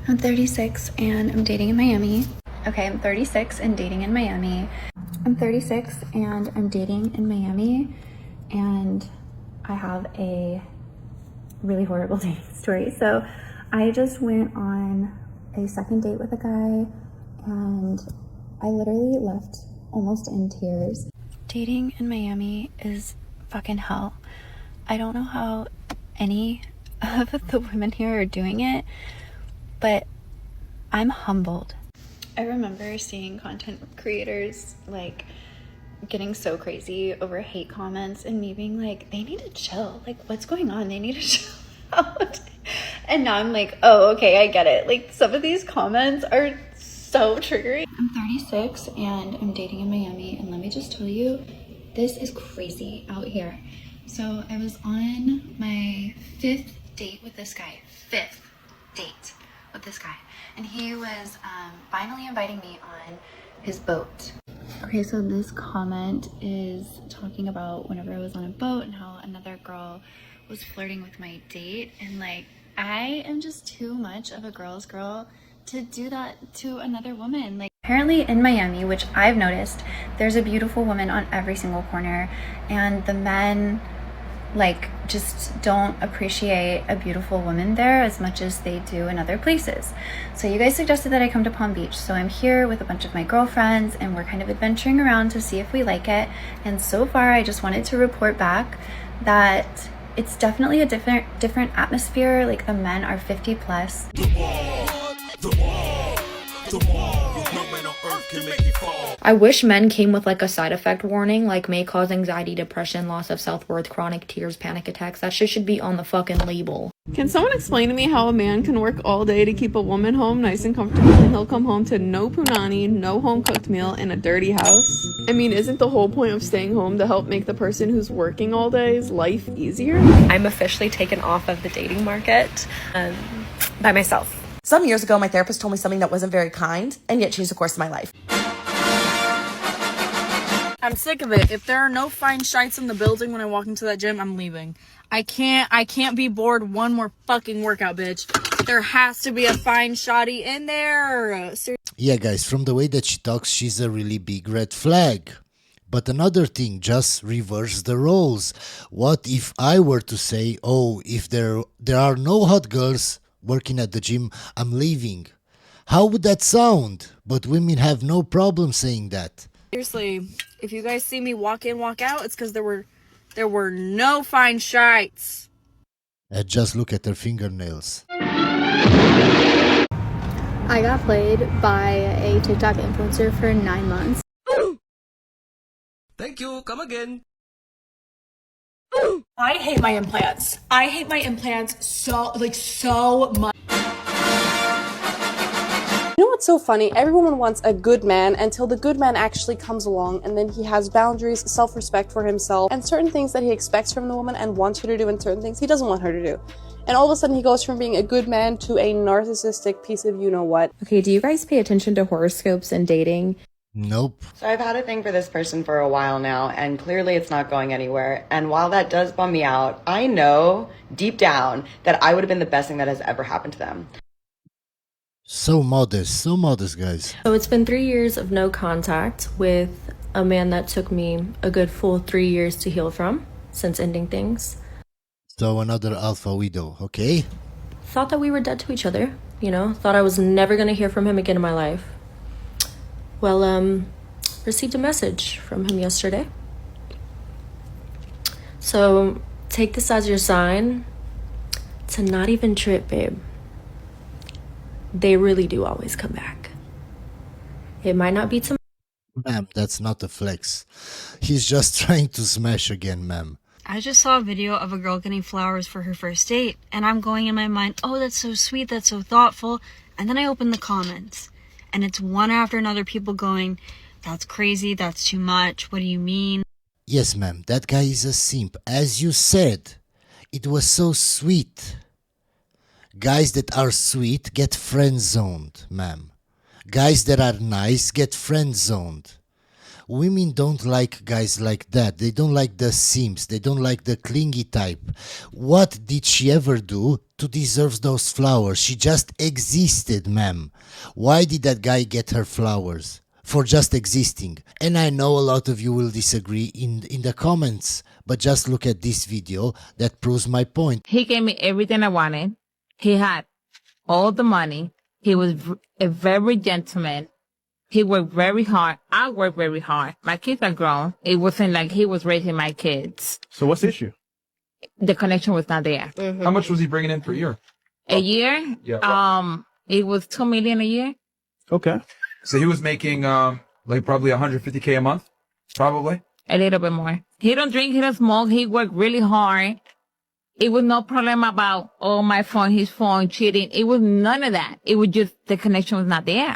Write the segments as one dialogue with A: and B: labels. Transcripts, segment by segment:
A: I'm 36 and I'm dating in Miami. Okay, I'm 36 and dating in Miami. I'm 36 and I'm dating in Miami, and I have a really horrible dating story. So I just went on a second date with a guy and I literally left almost in tears. Dating in Miami is fucking hell. I don't know how any of the women here are doing it, but I'm humbled. I remember seeing content creators like getting so crazy over hate comments and me being like, they need to chill. Like, what's going on? They need to chill out. And now I'm like, oh, okay, I get it. Like, some of these comments are so triggering. I'm 36 and I'm dating in Miami, and let me just tell you, this is crazy out here. So I was on my 5th date with this guy. 5th date with this guy. And he was finally inviting me on his boat. Okay, so this comment is talking about whenever I was on a boat and how another girl was flirting with my date. And like, I am just too much of a girl's girl to do that to another woman. Like, apparently in Miami, which I've noticed, there's a beautiful woman on every single corner, and the men like just don't appreciate a beautiful woman there as much as they do in other places. So you guys suggested that I come to Palm Beach, so I'm here with a bunch of my girlfriends and we're kind of adventuring around to see if we like it. And so far I just wanted to report back that it's definitely a different atmosphere. Like, the men are 50 plus.
B: I wish men came with like a side effect warning, like may cause anxiety, depression, loss of self-worth, chronic tears, panic attacks. That shit should be on the fucking label.
C: Can someone explain to me how a man can work all day to keep a woman home nice and comfortable, and he'll come home to no punani, no home cooked meal, and a dirty house? I mean, isn't the whole point of staying home to help make the person who's working all day's life easier?
D: I'm officially taken off of the dating market by myself.
E: Some years ago, my therapist told me something that wasn't very kind, and yet changed the course of my life.
F: I'm sick of it. If there are no fine shites in the building when I walk into that gym, I'm leaving. I can't be bored one more fucking workout, bitch. There has to be a fine shotty in there.
G: Yeah, guys, from the way that she talks, she's a really big red flag. But another thing, just reverse the roles. What if I were to say, oh, if there are no hot girls working at the gym, I'm leaving? How would that sound? But women have no problem saying that.
F: Seriously, if you guys see me walk in, walk out, it's because there were no fine shites.
G: Just look at her fingernails.
A: I got played by a TikTok influencer for 9 months.
H: Thank you, come again.
I: I hate my implants. I hate my implants so much.
J: You know what's so funny? Everyone wants a good man until the good man actually comes along, and then he has boundaries, self-respect for himself, and certain things that he expects from the woman and wants her to do, and certain things he doesn't want her to do. And all of a sudden he goes from being a good man to a narcissistic piece of you-know-what.
B: Okay, do you guys pay attention to horoscopes and dating?
G: Nope.
K: So I've had a thing for this person for a while now, and clearly it's not going anywhere. And while that does bum me out, I know deep down that I would have been the best thing that has ever happened to them.
G: So modest, guys.
B: So it's been 3 years of no contact with a man that took me a good full 3 years to heal from since ending things.
G: So another alpha widow, okay?
B: Thought that we were dead to each other, you know? Thought I was never gonna hear from him again in my life. Well, received a message from him yesterday. So take this as your sign to not even trip, babe. They really do always come back. It might not be tomorrow.
G: Ma'am, that's not a flex. He's just trying to smash again, ma'am.
L: I just saw a video of a girl getting flowers for her first date, and I'm going in my mind, oh, that's so sweet, that's so thoughtful. And then I open the comments, and it's one after another people going, that's crazy, that's too much, what do you mean?
G: Yes, ma'am, that guy is a simp. As you said, it was so sweet. Guys that are sweet get friend-zoned, ma'am. Guys that are nice get friend-zoned. Women don't like guys like that. They don't like the simps. They don't like the clingy type. What did she ever do to deserve those flowers. She just existed, ma'am. Why did that guy get her flowers? For just existing. And I know a lot of you will disagree in the comments, but just look at this video that proves my point.
H: He gave me everything I wanted. He had all the money. He was a very gentleman. He worked very hard. I worked very hard. My kids are grown. It wasn't like he was raising my kids.
M: So what's the issue?
H: The connection was not there.
M: How much was he bringing in per year?
H: A year?
M: Yeah.
H: It was $2 million a year.
M: Okay. So he was making like probably $150K a month, probably.
H: A little bit more. He don't drink, he don't smoke, he worked really hard. It was no problem about, oh, my phone, his phone, cheating. It was none of that. It was just the connection was not there.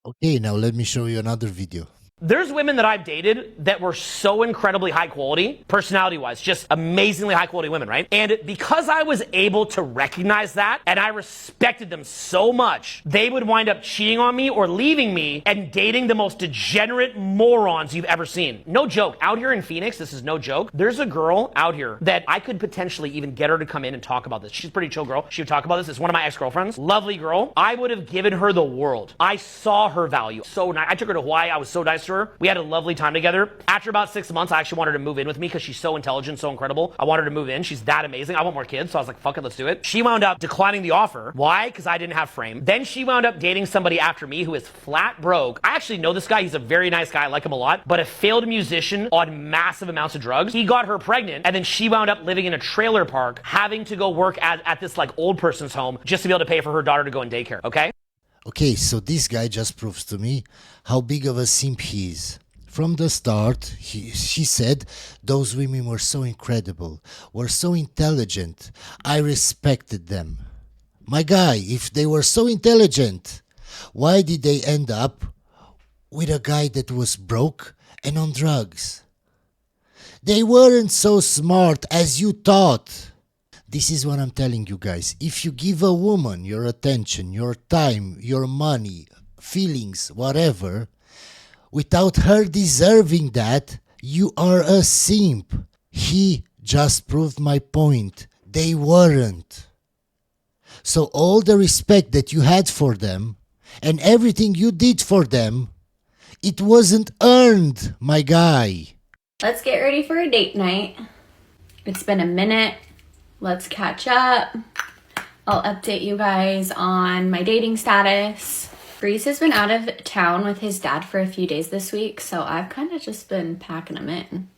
G: Okay, now let me show you another video.
N: There's women that I've dated that were so incredibly high quality, personality-wise, just amazingly high quality women, right? And because I was able to recognize that and I respected them so much, they would wind up cheating on me or leaving me and dating the most degenerate morons you've ever seen. No joke. Out here in Phoenix, this is no joke. There's a girl out here that I could potentially even get her to come in and talk about this. She's a pretty chill girl. She would talk about this. It's one of my ex-girlfriends. Lovely girl. I would have given her the world. I saw her value. So nice. I took her to Hawaii. I was so nice to her. We had a lovely time together. After about 6 months, I actually wanted her to move in with me because she's so intelligent, so incredible. I wanted her to move in. She's that amazing. I want more kids. So I was like, fuck it, let's do it. She wound up declining the offer. Why? Because I didn't have frame. Then she wound up dating somebody after me who is flat broke. I actually know this guy. He's a very nice guy. I like him a lot, but a failed musician on massive amounts of drugs. He got her pregnant and then she wound up living in a trailer park, having to go work at this like old person's home just to be able to pay for her daughter to go in daycare. Okay?
G: Okay, so this guy just proves to me how big of a simp he is. From the start, she said those women were so incredible, were so intelligent. I respected them. My guy, if they were so intelligent, why did they end up with a guy that was broke and on drugs? They weren't so smart as you thought. This is what I'm telling you guys. If you give a woman your attention, your time, your money, feelings, whatever, without her deserving that, you are a simp. He just proved my point. They weren't. So all the respect that you had for them and everything you did for them, it wasn't earned, my guy.
A: Let's get ready for a date night. It's been a minute. Let's catch up. I'll update you guys on my dating status. Breeze has been out of town with his dad for a few days this week, so I've kind of just been packing him in.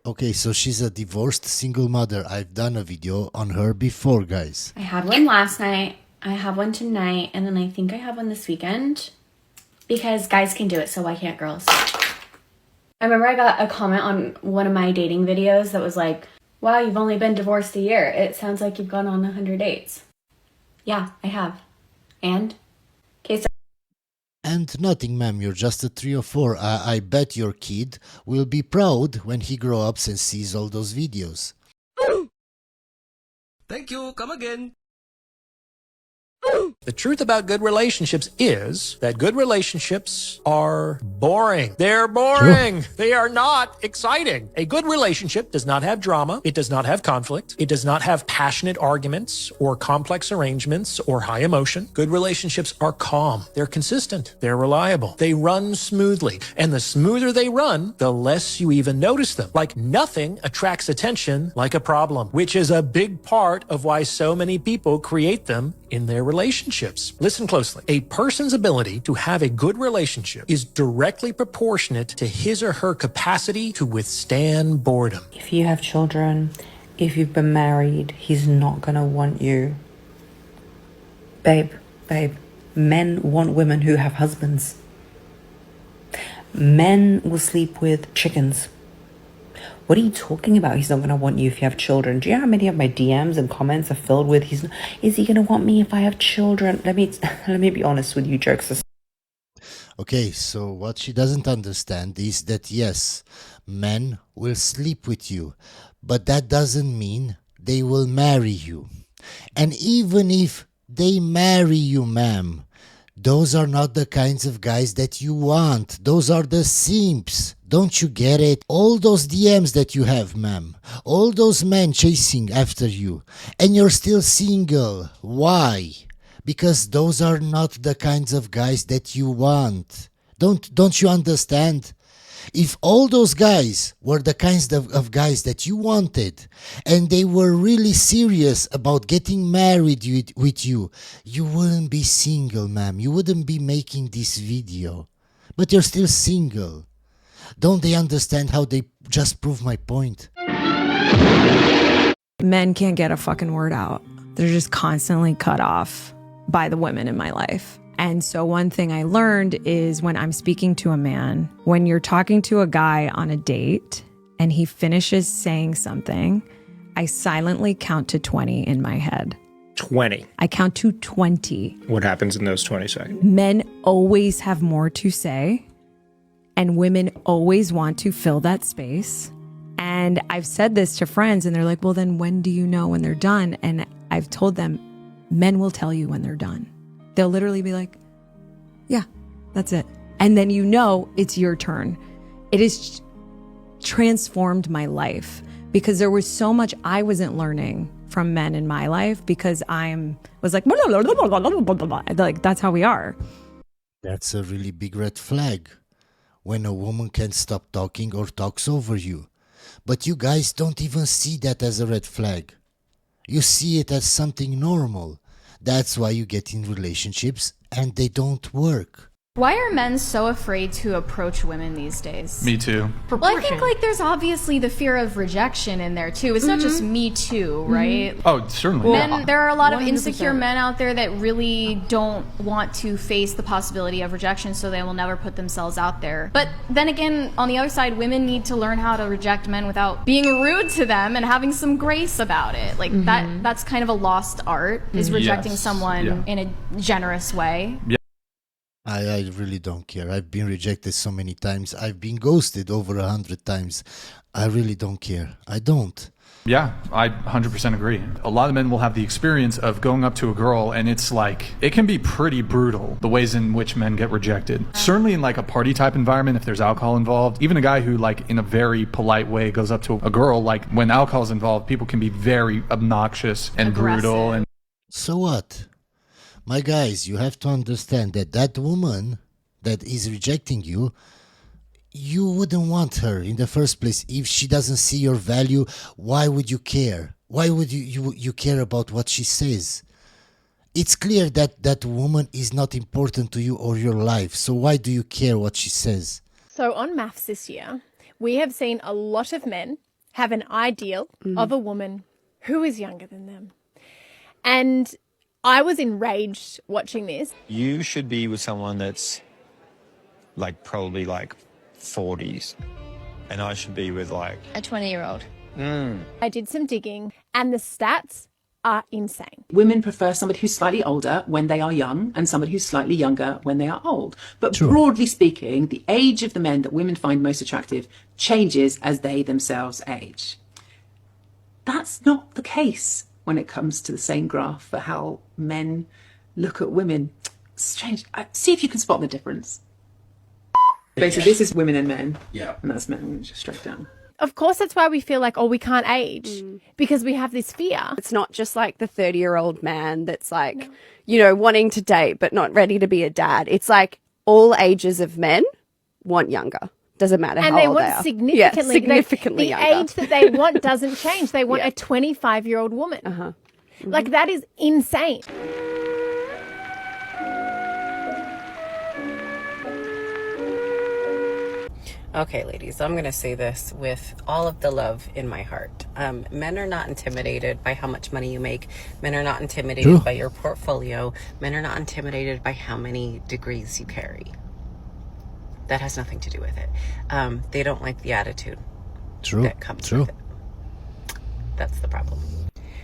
G: Okay, so she's a divorced single mother. I've done a video on her before, guys.
A: I had one last night, I have one tonight, and then I think I have one this weekend. Because guys can do it, so why can't girls? I remember I got a comment on one of my dating videos that was like, wow, you've only been divorced a year. It sounds like you've gone on 100 dates. Yeah, I have. And? Okay, so
G: And nothing, ma'am, you're just a 3 or 4. I bet your kid will be proud when he grows up and sees all those videos.
O: Thank you. Come again. The truth about good relationships is that good relationships are boring. They're boring. Sure. They are not exciting. A good relationship does not have drama. It does not have conflict. It does not have passionate arguments or complex arrangements or high emotion. Good relationships are calm. They're consistent. They're reliable. They run smoothly. And the smoother they run, the less you even notice them. Like nothing attracts attention like a problem, which is a big part of why so many people create them in their relationships. Listen closely. A person's ability to have a good relationship is directly proportionate to his or her capacity to withstand boredom.
P: If you have children, if you've been married, he's not gonna want you. Babe, men want women who have husbands. Men will sleep with chickens. What are you talking about? He's not going to want you if you have children. Do you know how many of my DMs and comments are filled with, is he going to want me if I have children? Let me be honest with you, jokes.
G: Okay, so what she doesn't understand is that yes, men will sleep with you, but that doesn't mean they will marry you. And even if they marry you, ma'am, those are not the kinds of guys that you want. Those are the simps. Don't you get it? All those DMs that you have, ma'am. All those men chasing after you. And you're still single. Why? Because those are not the kinds of guys that you want. Don't you understand? If all those guys were the kinds of guys that you wanted, and they were really serious about getting married with you, you wouldn't be single, ma'am. You wouldn't be making this video. But you're still single. Don't they understand how they just prove my point?
Q: Men can't get a fucking word out. They're just constantly cut off by the women in my life. And so one thing I learned is when I'm speaking to a man, when you're talking to a guy on a date and he finishes saying something, I silently count to 20 in my head.
R: 20.
Q: I count to 20.
R: What happens in those 20 seconds?
Q: Men always have more to say, and women always want to fill that space. And I've said this to friends, and they're like, well, then when do you know when they're done? And I've told them, men will tell you when they're done. They'll literally be like, yeah, that's it. And then you know it's your turn. It has transformed my life because there was so much I wasn't learning from men in my life because was like, that's how we are.
G: That's a really big red flag. When a woman can't stop talking or talks over you. But you guys don't even see that as a red flag. You see it as something normal. That's why you get in relationships and they don't work.
S: Why are men so afraid to approach women these days?
T: Me too.
S: Well, I think like there's obviously the fear of rejection in there too. It's not just me too, right?
T: Oh, certainly.
S: Men, there are a lot of
F: 100%.
S: insecure men out there that really don't want to face the possibility of rejection, so they will never put themselves out there. But then again, on the other side, women need to learn how to reject men without being rude to them and having some grace about it. Like that's kind of a lost art, is rejecting someone in a generous way.
T: Yeah.
G: I really don't care. I've been rejected so many times. I've been ghosted over 100 times. I really don't care. I don't.
T: Yeah, I 100% agree. A lot of men will have the experience of going up to a girl and it's like, it can be pretty brutal, the ways in which men get rejected. Certainly in like a party type environment, if there's alcohol involved, even a guy who like in a very polite way goes up to a girl, like when alcohol is involved, people can be very obnoxious and brutal. And
G: so what? My guys, you have to understand that that woman that is rejecting you, you wouldn't want her in the first place. If she doesn't see your value, why would you care? Why would you care about what she says? It's clear that that woman is not important to you or your life. So why do you care what she says?
U: So on maths this year, we have seen a lot of men have an ideal of a woman who is younger than them. And I was enraged watching this.
V: You should be with someone that's like probably like 40s, and I should be with like
U: A 20-year-old. I did some digging, and the stats are insane.
W: Women prefer somebody who's slightly older when they are young and somebody who's slightly younger when they are old. But broadly speaking, the age of the men that women find most attractive changes as they themselves age. That's not the case when it comes to the same graph for how men look at women. Strange. See if you can spot the difference. Basically, this is women and men. Yeah. And that's men and women just straight down.
U: Of course, that's why we feel like, oh, we can't age because we have this fear.
X: It's not just like the 30-year-old man that's like, you know, wanting to date but not ready to be a dad. It's like all ages of men want younger. Doesn't matter how old they are.
U: And they want significantly,
X: significantly
U: the
X: younger.
U: age that they want doesn't change. They want a 25-year-old woman. Like, that is insane.
Y: Okay, ladies, I'm going to say this with all of the love in my heart. Men are not intimidated by how much money you make. Men are not intimidated by your portfolio. Men are not intimidated by how many degrees you carry. That has nothing to do with it. They don't like the attitude that comes with it. That's the problem.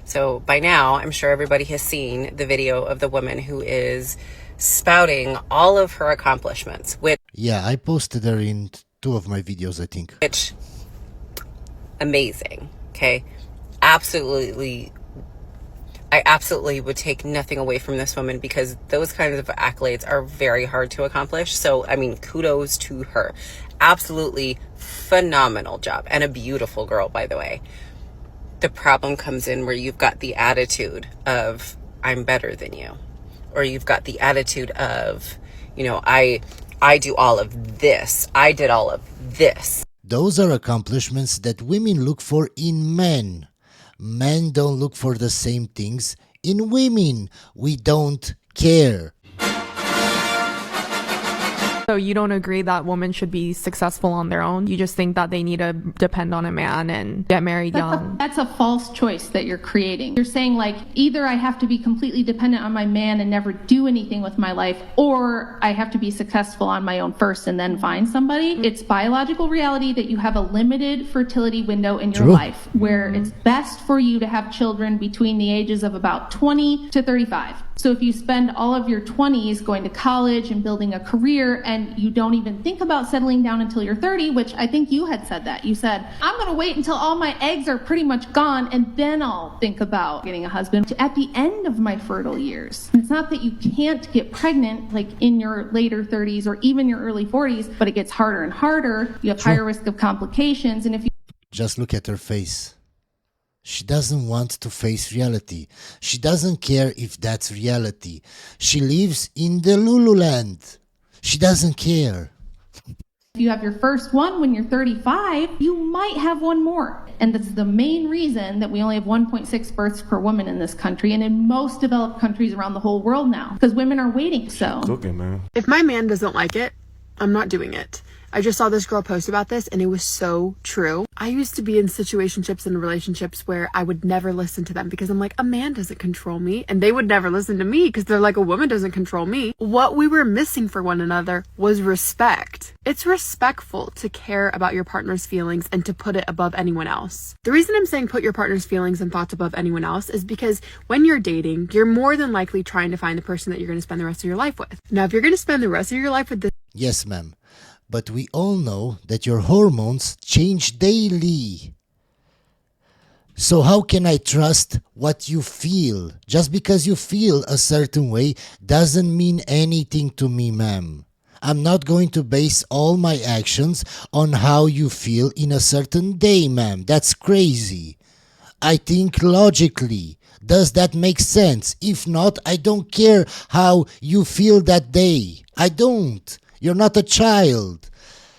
Y: So by now, I'm sure everybody has seen the video of the woman who is spouting all of her accomplishments.
G: Yeah, I posted her in 2 of my videos, I think.
Y: Which, amazing, okay? Absolutely I absolutely would take nothing away from this woman because those kinds of accolades are very hard to accomplish. So, I mean, kudos to her. Absolutely phenomenal job, and a beautiful girl, by the way. The problem comes in where you've got the attitude of, I'm better than you. Or you've got the attitude of, you know, I do all of this. I did all of this.
G: Those are accomplishments that women look for in men. Men don't look for the same things in women. We don't care.
C: So you don't agree that women should be successful on their own? You just think that they need to depend on a man and get married young?
S: That's a false choice that you're creating. You're saying like, either I have to be completely dependent on my man and never do anything with my life, or I have to be successful on my own first and then find somebody. It's biological reality that you have a limited fertility window in your
G: True.
S: life where it's best for you to have children between the ages of about 20 to 35. So if you spend all of your 20s going to college and building a career and you don't even think about settling down until you're 30, which I think you had said that. You said, I'm going to wait until all my eggs are pretty much gone and then I'll think about getting a husband at the end of my fertile years. And it's not that you can't get pregnant like in your later 30s or even your early 40s, but it gets harder and harder. You have higher risk of complications. And if you
G: Just look at her face. She doesn't want to face reality. She doesn't care if that's reality. She lives in the Lululand. She doesn't care.
S: If you have your first one when you're 35, you might have one more. And that's the main reason that we only have 1.6 births per woman in this country and in most developed countries around the whole world now, because women are waiting. So
D: Cooking, man. If my man doesn't like it, I'm not doing it. I just saw this girl post about this and it was so true. I used to be in situationships and relationships where I would never listen to them because I'm like, a man doesn't control me, and they would never listen to me because they're like, a woman doesn't control me. What we were missing for one another was respect. It's respectful to care about your partner's feelings and to put it above anyone else. The reason I'm saying put your partner's feelings and thoughts above anyone else is because when you're dating, you're more than likely trying to find the person that you're going to spend the rest of your life with. Now, if you're going to spend the rest of your life with this...
G: Yes, ma'am. But we all know that your hormones change daily. So how can I trust what you feel? Just because you feel a certain way doesn't mean anything to me, ma'am. I'm not going to base all my actions on how you feel in a certain day, ma'am. That's crazy. I think logically. Does that make sense? If not, I don't care how you feel that day. I don't. You're not a child.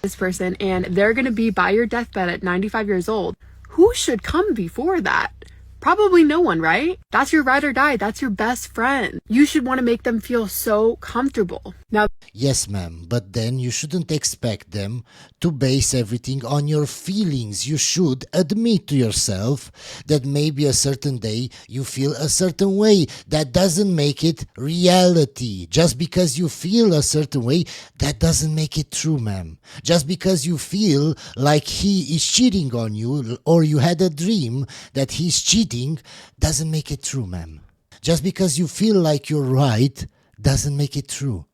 D: This person, and they're going to be by your deathbed at 95 years old. Who should come before that? Probably no one, right? That's your ride or die. That's your best friend. You should want to make them feel so comfortable. Now,
G: yes, ma'am, but then you shouldn't expect them to base everything on your feelings. You should admit to yourself that maybe a certain day you feel a certain way. That doesn't make it reality. Just because you feel a certain way, that doesn't make it true, ma'am. Just because you feel like he is cheating on you or you had a dream that he's cheating, doesn't make it true, ma'am. Just because you feel like you're right, doesn't make it true.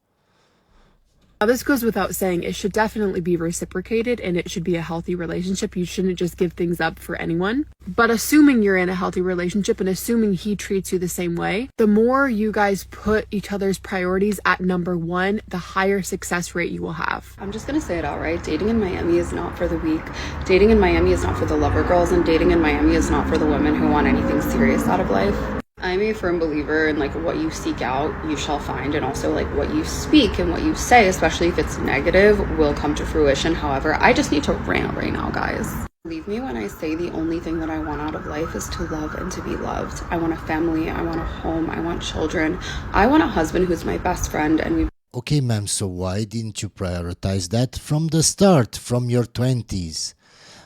D: now this goes without saying, it should definitely be reciprocated and it should be a healthy relationship. You shouldn't just give things up for anyone. But assuming you're in a healthy relationship and assuming he treats you the same way, the more you guys put each other's priorities at number one, the higher success rate you will have.
E: I'm just gonna say it outright. Dating in Miami is not for the weak. Dating in Miami is not for the lover girls, and dating in Miami is not for the women who want anything serious out of life. I'm a firm believer in like what you seek out, you shall find, and also like what you speak and what you say, especially if it's negative, will come to fruition. However, I just need to rant right now, guys. Believe me when I say the only thing that I want out of life is to love and to be loved. I want a family, I want a home, I want children. I want a husband who's my best friend, and we...
G: Okay, ma'am, so why didn't you prioritize that from the start, from your 20s?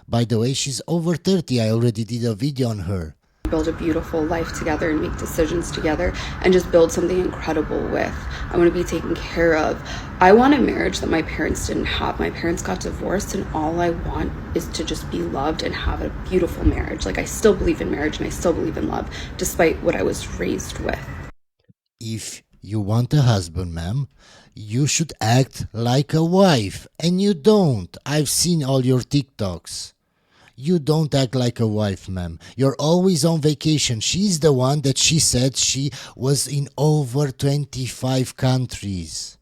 G: By the way, she's over 30. I already did a video on her.
E: Build a beautiful life together and make decisions together and just build something incredible with. I want to be taken care of. I want a marriage that my parents didn't have. My parents got divorced, and all I want is to just be loved and have a beautiful marriage. Like, I still believe in marriage and I still believe in love, despite what I was raised with.
G: If you want a husband, ma'am, you should act like a wife, and you don't. I've seen all your TikToks. You don't act like a wife, ma'am. You're always on vacation. She's the one that she said she was in over 25 countries.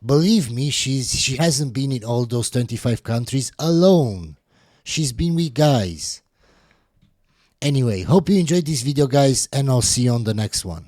G: Believe me, she hasn't been in all those 25 countries alone. She's been with guys. Anyway, hope you enjoyed this video, guys, and I'll see you on the next one.